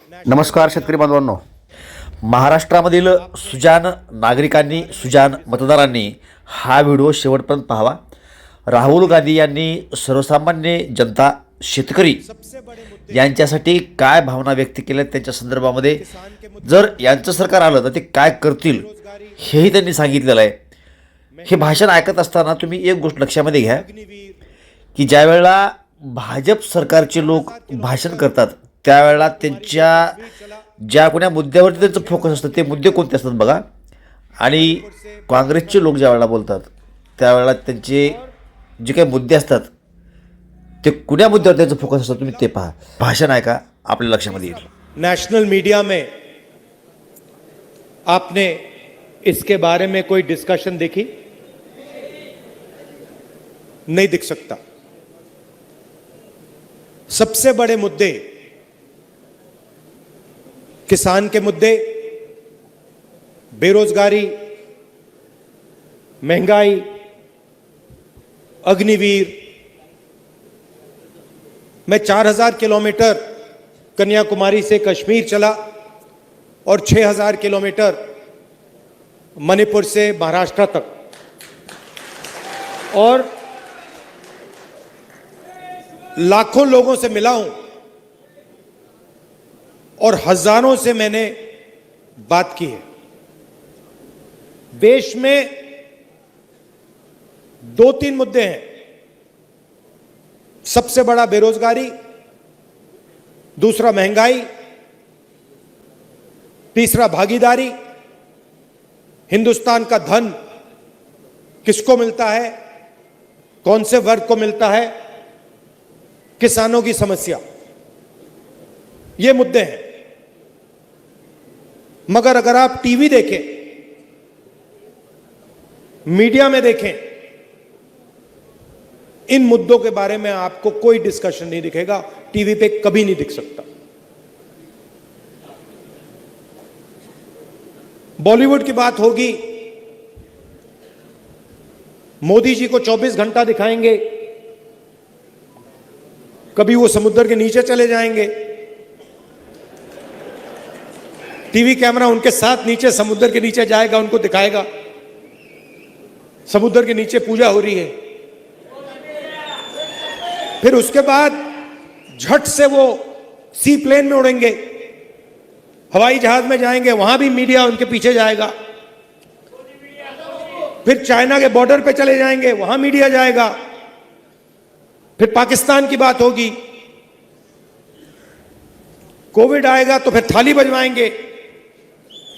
नमस्कार शेतकरी बांधवांनो, महाराष्ट्रामधील सुजाण नागरिकांनी, सुजाण मतदारांनी हा व्हिडिओ शेवटपर्यंत पाहावा. राहुल गांधी यांनी सर्वसामान्य जनता, शेतकरी यांच्यासाठी काय भावना व्यक्त केल्या, त्यांच्या संदर्भामध्ये जर यांचं सरकार आलं तर ते काय करतील हेही त्यांनी सांगितलेलं आहे. हे भाषण ऐकत असताना तुम्ही एक गोष्ट लक्षामध्ये घ्या की ज्या वेळेला भाजप सरकारचे लोक भाषण करतात त्यावेळेला त्यांच्या ज्या कोण्या मुद्द्यावरती त्यांचं फोकस असतं ते मुद्दे कोणते असतात बघा. आणि काँग्रेसचे लोक ज्या वेळेला बोलतात त्यावेळेला त्यांचे जे काही मुद्दे असतात ते कुण्या मुद्द्यावर त्यांचं फोकस असतं तुम्ही ते पहा. भाषण ऐका, आपल्या लक्षामध्ये येईल. नेशनल मीडिया में आपने इसके बारे में कोई डिस्कशन देखी? नहीं दिख सकता. सबसे बड़े मुद्दे किसान के मुद्दे, बेरोजगारी, महंगाई, अग्निवीर. मैं 4000 किलोमीटर कन्याकुमारी से कश्मीर चला और 6000 किलोमीटर मणिपुर से महाराष्ट्र तक, और लाखों लोगों से मिला हूं और हजारों से मैंने बात की है. देश में 2-3 मुद्दे हैं. सबसे बड़ा बेरोजगारी, दूसरा महंगाई, तीसरा भागीदारी. हिंदुस्तान का धन किसको मिलता है, कौन से वर्ग को मिलता है, किसानों की समस्या, ये मुद्दे हैं. मगर अगर आप टीवी देखें, मीडिया में देखें, इन मुद्दों के बारे में आपको कोई डिस्कशन नहीं दिखेगा. टीवी पे कभी नहीं दिख सकता. बॉलीवुड की बात होगी, मोदी जी को 24 घंटा दिखाएंगे, कभी वो समुद्र के नीचे चले जाएंगे, टीवी कैमरा उनके साथ नीचे समुद्र के नीचे जाएगा, उनको दिखाएगा समुद्र के नीचे पूजा हो रही है. फिर उसके बाद झट से वो सी प्लेन में उड़ेंगे, हवाई जहाज में जाएंगे, वहां भी मीडिया उनके पीछे जाएगा. फिर चाइना के बॉर्डर पे चले जाएंगे, वहां मीडिया जाएगा. फिर पाकिस्तान की बात होगी, कोविड आएगा तो फिर थाली बजवाएंगे,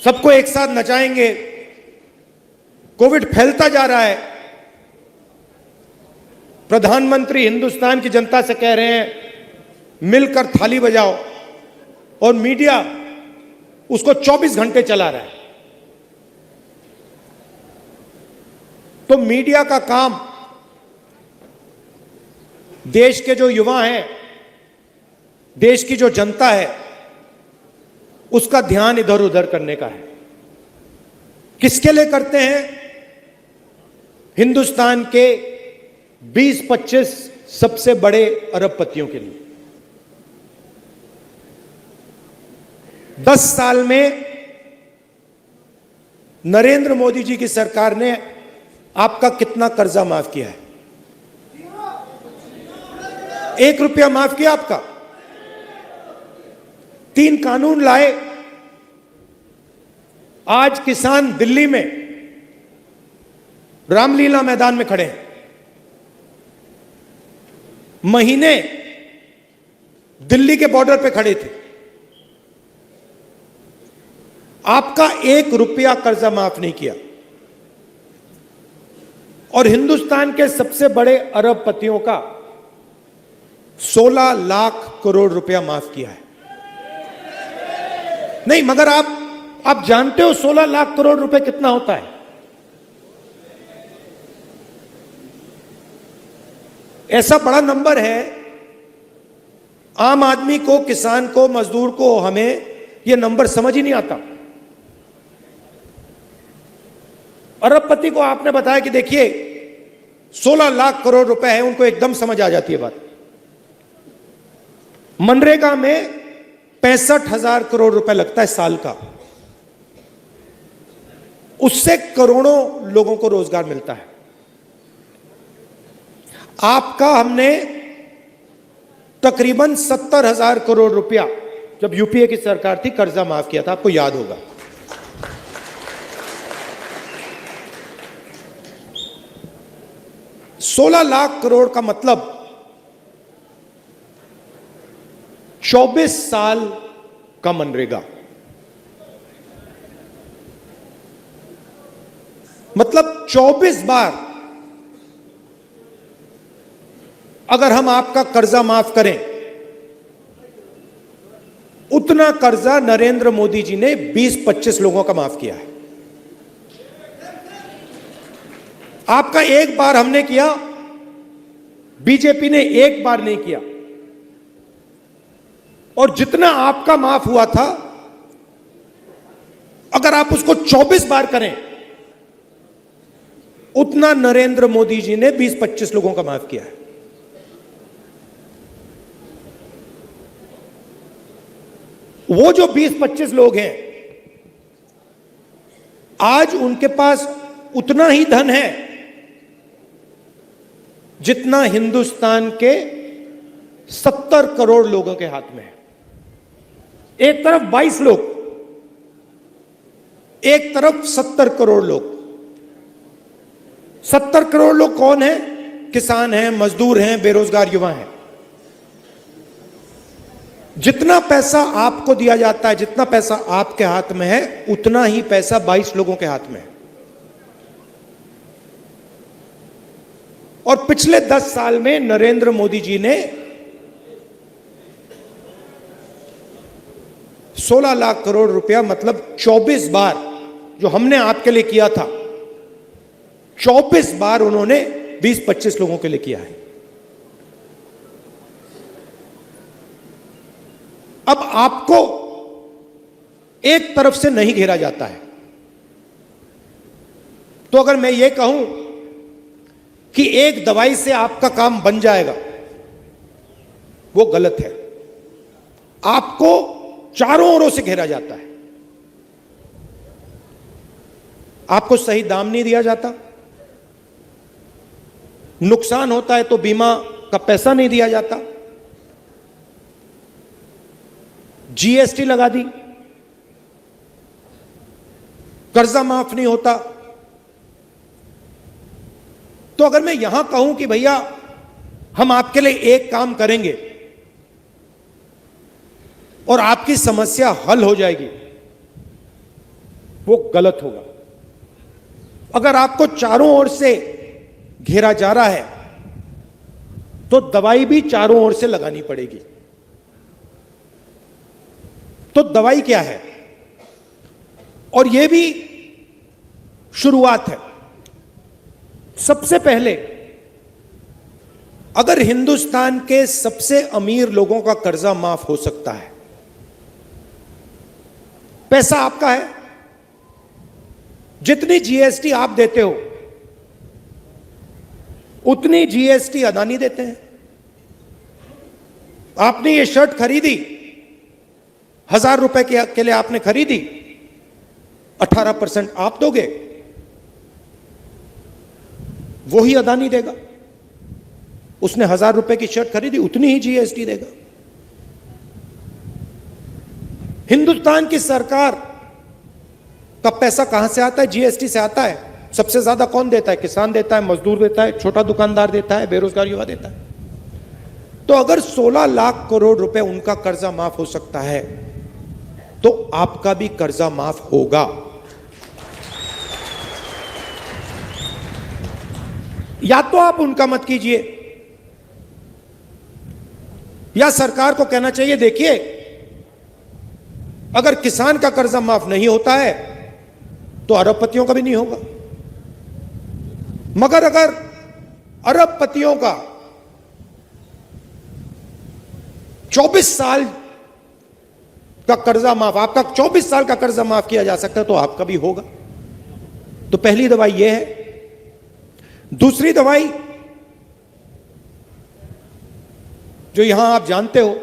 सबको एक साथ नचाएंगे. कोविड फैलता जा रहा है. प्रधानमंत्री हिंदुस्तान की जनता से कह रहे हैं मिलकर थाली बजाओ, और मीडिया उसको 24 घंटे चला रहा है. तो मीडिया का काम देश के जो युवा हैं, देश की जो जनता है, उसका ध्यान इधर उधर करने का है. किसके लिए करते हैं? हिंदुस्तान के 20-25 सबसे बड़े अरबपतियों के लिए. 10 साल में नरेंद्र मोदी जी की सरकार ने आपका कितना कर्जा माफ किया है? 1 रुपया माफ किया आपका? 3 कानून लाए. आज किसान दिल्ली में रामलीला मैदान में खड़े हैं. महीने दिल्ली के बॉर्डर पे खड़े थे. आपका 1 रुपया कर्जा माफ नहीं किया. और हिंदुस्तान के सबसे बड़े अरबपतियों का 16 लाख करोड़ रुपया माफ किया है. नहीं, मगर आप जानते हो 16 लाख करोड़ रुपए कितना होता है? ऐसा बड़ा नंबर है. आम आदमी को, किसान को, मजदूर को, हमें यह नंबर समझ ही नहीं आता. अरबपति को आपने बताया कि देखिए 16 लाख करोड़ रुपए है, उनको एकदम समझ आ जाती है बात. मनरेगा में 65,000 करोड़ रुपए लगता है साल का। उससे करोड़ों लोगों को रोजगार मिलता है। आपका हमने तकरीबन 70,000 करोड़ रुपया जब यूपीए की सरकार थी कर्जा माफ किया था, आपको याद होगा। ₹16 लाख करोड़ का मतलब 24 साल का मनरेगा, मतलब 24 बार अगर हम आपका कर्जा माफ करें, उतना कर्जा नरेंद्र मोदी जी ने 20-25 लोगों का माफ किया है। आपका एक बार हमने किया, बीजेपी ने एक बार नहीं किया। और जितना आपका माफ हुआ था, अगर आप उसको 24 बार करें, उतना नरेंद्र मोदी जी ने 20-25 लोगों का माफ किया है। वो जो 20-25 लोग हैं, आज उनके पास उतना ही धन है जितना हिंदुस्तान के 70 करोड़ लोगों के हाथ में है। एक तरफ 22 लोग, एक तरफ 70 करोड़ लोग। 70 करोड़ लोग कौन है? किसान हैं, मजदूर हैं, बेरोजगार युवा हैं। जितना पैसा आपको दिया जाता है, जितना पैसा आपके हाथ में है, उतना ही पैसा 22 लोगों के हाथ में है। और पिछले 10 साल में नरेंद्र मोदी जी ने 16 लाख करोड़ रुपया, मतलब 24 बार जो हमने आपके लिए किया था, 24 बार उन्होंने 20-25 लोगों के लिए किया है। अब आपको एक तरफ से नहीं घेरा जाता है। तो अगर मैं ये कहूं कि एक दवाई से आपका काम बन जाएगा, वो गलत है। आपको चारों ओरों से घेरा जाता है। आपको सही दाम नहीं दिया जाता, नुकसान होता है तो बीमा का पैसा नहीं दिया जाता, जीएसटी लगा दी, कर्जा माफ नहीं होता। तो अगर मैं यहां कहूं कि भैया हम आपके लिए एक काम करेंगे और आपकी समस्या हल हो जाएगी, वो गलत होगा। अगर आपको चारों ओर से घेरा जा रहा है तो दवाई भी चारों ओर से लगानी पड़ेगी। तो दवाई क्या है? और यह भी शुरुआत है। सबसे पहले अगर हिंदुस्तान के सबसे अमीर लोगों का कर्जा माफ हो सकता है, पैसा आपका है, जितनी जीएसटी आप देते हो उतनी जीएसटी अदानी देते हैं। आपने ये शर्ट खरीदी, 1000 रुपए के लिए आपने खरीदी, 18% आप दोगे, वो ही अदानी देगा। उसने 1000 रुपए की शर्ट खरीदी, उतनी ही जीएसटी देगा। हिंदुस्तान की सरकार का पैसा कहां से आता है? जीएसटी से आता है। सबसे ज्यादा कौन देता है? किसान देता है, मजदूर देता है, छोटा दुकानदार देता है, बेरोजगार युवा देता है। तो अगर 16 लाख करोड़ रुपए उनका कर्जा माफ हो सकता है, तो आपका भी कर्जा माफ होगा। या तो आप उनका मत कीजिए, या सरकार को कहना चाहिए, देखिए अगर किसान का कर्जा माफ नहीं होता है तो अरबपतियों का भी नहीं होगा। मगर अगर अरबपतियों का 24 साल का कर्जा माफ, आपका 24 साल का कर्जा माफ किया जा सकता है, तो आपका भी होगा। तो पहली दवाई यह है। दूसरी दवाई जो यहां आप जानते हो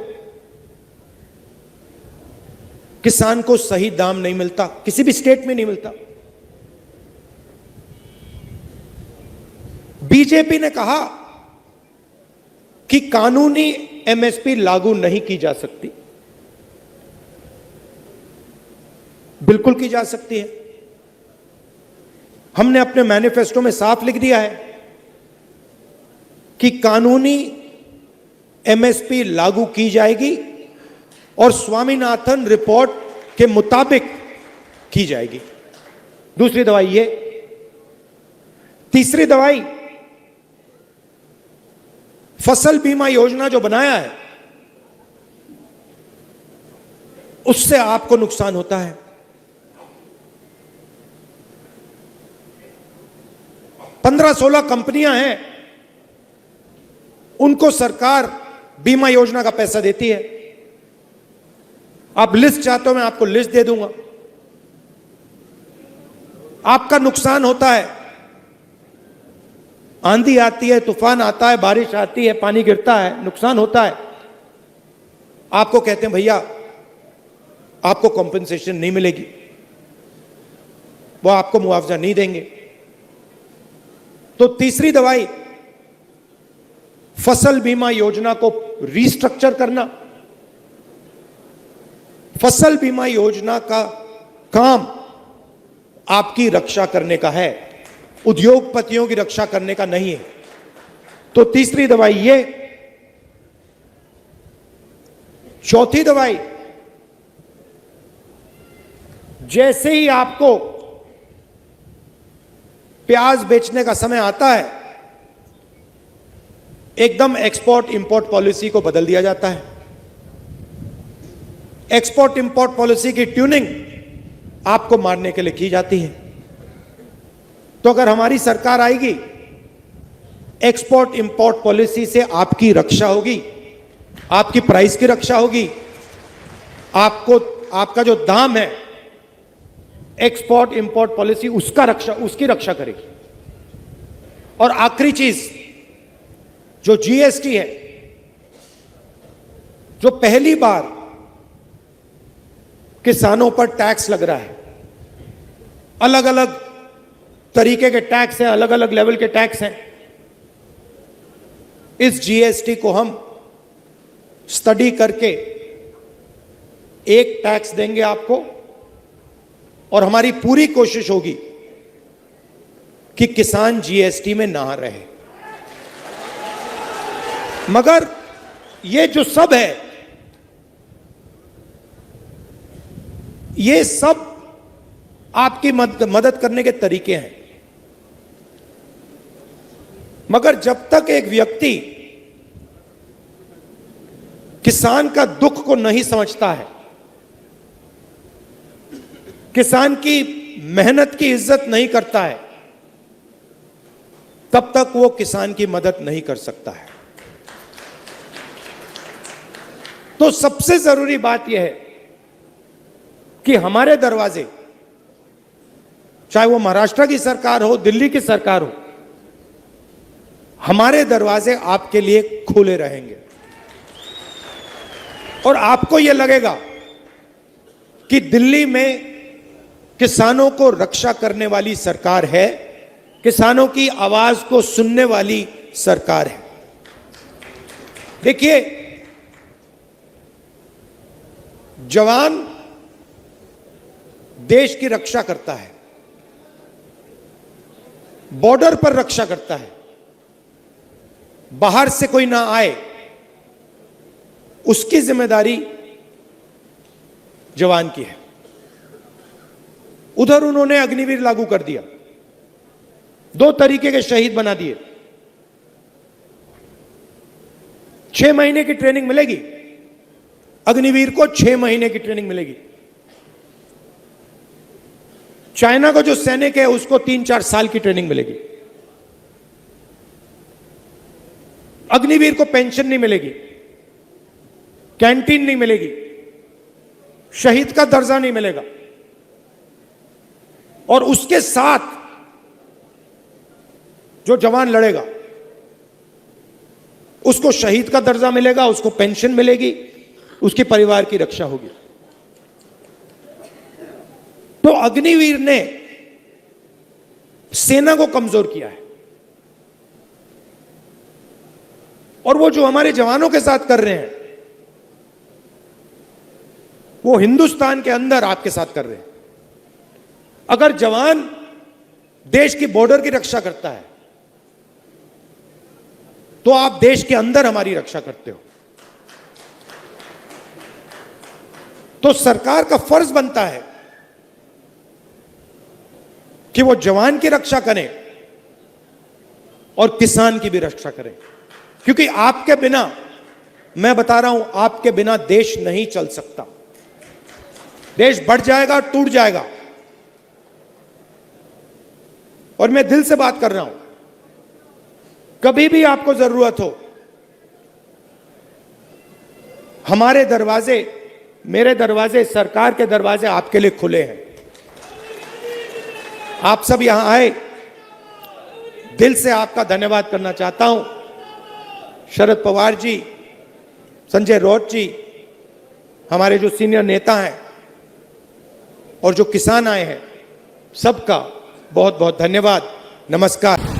किसान को सही दाम नहीं मिलता, किसी भी स्टेट में नहीं मिलता। बीजेपी ने कहा कि कानूनी एमएसपी लागू नहीं की जा सकती। बिल्कुल की जा सकती है। हमने अपने मैनिफेस्टो में साफ लिख दिया है कि कानूनी एमएसपी लागू की जाएगी और स्वामीनाथन रिपोर्ट के मुताबिक की जाएगी। दूसरी दवाई ये। तीसरी दवाई, फसल बीमा योजना जो बनाया है उससे आपको नुकसान होता है। 15-16 कंपनियां हैं, उनको सरकार बीमा योजना का पैसा देती है। आप लिस्ट चाहते हो, मैं आपको लिस्ट दे दूंगा। आपका नुकसान होता है, आंधी आती है, तूफान आता है, बारिश आती है, पानी गिरता है, नुकसान होता है। आपको कहते हैं भैया आपको कॉम्पेंसेशन नहीं मिलेगी, वो आपको मुआवजा नहीं देंगे। तो तीसरी दवाई, फसल बीमा योजना को रीस्ट्रक्चर करना। फसल बीमा योजना का काम आपकी रक्षा करने का है, उद्योगपतियों की रक्षा करने का नहीं है। तो तीसरी दवाई ये। चौथी दवाई, जैसे ही आपको प्याज बेचने का समय आता है, एकदम एक्सपोर्ट इंपोर्ट पॉलिसी को बदल दिया जाता है। एक्सपोर्ट इंपोर्ट पॉलिसी की ट्यूनिंग आपको मारने के लिए की जाती है। तो अगर हमारी सरकार आएगी, एक्सपोर्ट इंपोर्ट पॉलिसी से आपकी रक्षा होगी, आपकी प्राइस की रक्षा होगी, आपको आपका जो दाम है एक्सपोर्ट इंपोर्ट पॉलिसी उसकी रक्षा करेगी। और आखिरी चीज जो जीएसटी है, जो पहली बार किसानों पर टैक्स लग रहा है, अलग अलग तरीके के टैक्स हैं, अलग अलग लेवल के टैक्स हैं। इस जीएसटी को हम स्टडी करके एक टैक्स देंगे आपको, और हमारी पूरी कोशिश होगी कि किसान जीएसटी में ना रहे। मगर ये जो सब है, ये सब आपकी मदद करने के तरीके हैं। मगर जब तक एक व्यक्ति किसान का दुख को नहीं समझता है, किसान की मेहनत की इज्जत नहीं करता है, तब तक वो किसान की मदद नहीं कर सकता है। तो सबसे जरूरी बात यह है कि हमारे दरवाजे, चाहे वो महाराष्ट्र की सरकार हो, दिल्ली की सरकार हो, हमारे दरवाजे आपके लिए खुले रहेंगे। और आपको यह लगेगा कि दिल्ली में किसानों को रक्षा करने वाली सरकार है, किसानों की आवाज को सुनने वाली सरकार है। देखिए, जवान देश की रक्षा करता है, बॉर्डर पर रक्षा करता है, बाहर से कोई ना आए उसकी जिम्मेदारी जवान की है। उधर उन्होंने अग्निवीर लागू कर दिया, 2 तरीके के शहीद बना दिए। 6 महीने की ट्रेनिंग मिलेगी अग्निवीर को, 6 महीने की ट्रेनिंग मिलेगी। चाइना को जो सैनिक है उसको 3-4 साल की ट्रेनिंग मिलेगी। अग्निवीर को पेंशन नहीं मिलेगी, कैंटीन नहीं मिलेगी, शहीद का दर्जा नहीं मिलेगा, और उसके साथ जो जवान लड़ेगा उसको शहीद का दर्जा मिलेगा, उसको पेंशन मिलेगी, उसके परिवार की रक्षा होगी। तो अग्निवीर ने सेना को कमजोर किया है, और वो जो हमारे जवानों के साथ कर रहे हैं वो हिंदुस्तान के अंदर आपके साथ कर रहे हैं। अगर जवान देश की बॉर्डर की रक्षा करता है तो आप देश के अंदर हमारी रक्षा करते हो। तो सरकार का फर्ज बनता है कि वो जवान की रक्षा करें और किसान की भी रक्षा करें, क्योंकि आपके बिना, मैं बता रहा हूं, आपके बिना देश नहीं चल सकता। देश बढ़ जाएगा, टूट जाएगा। और मैं दिल से बात कर रहा हूं, कभी भी आपको जरूरत हो, हमारे दरवाजे, मेरे दरवाजे, सरकार के दरवाजे आपके लिए खुले हैं। आप सब यहां आए, दिल से आपका धन्यवाद करना चाहता हूं। शरद पवार जी, संजय राउत जी, हमारे जो सीनियर नेता हैं और जो किसान आए हैं, सबका बहुत बहुत धन्यवाद। नमस्कार।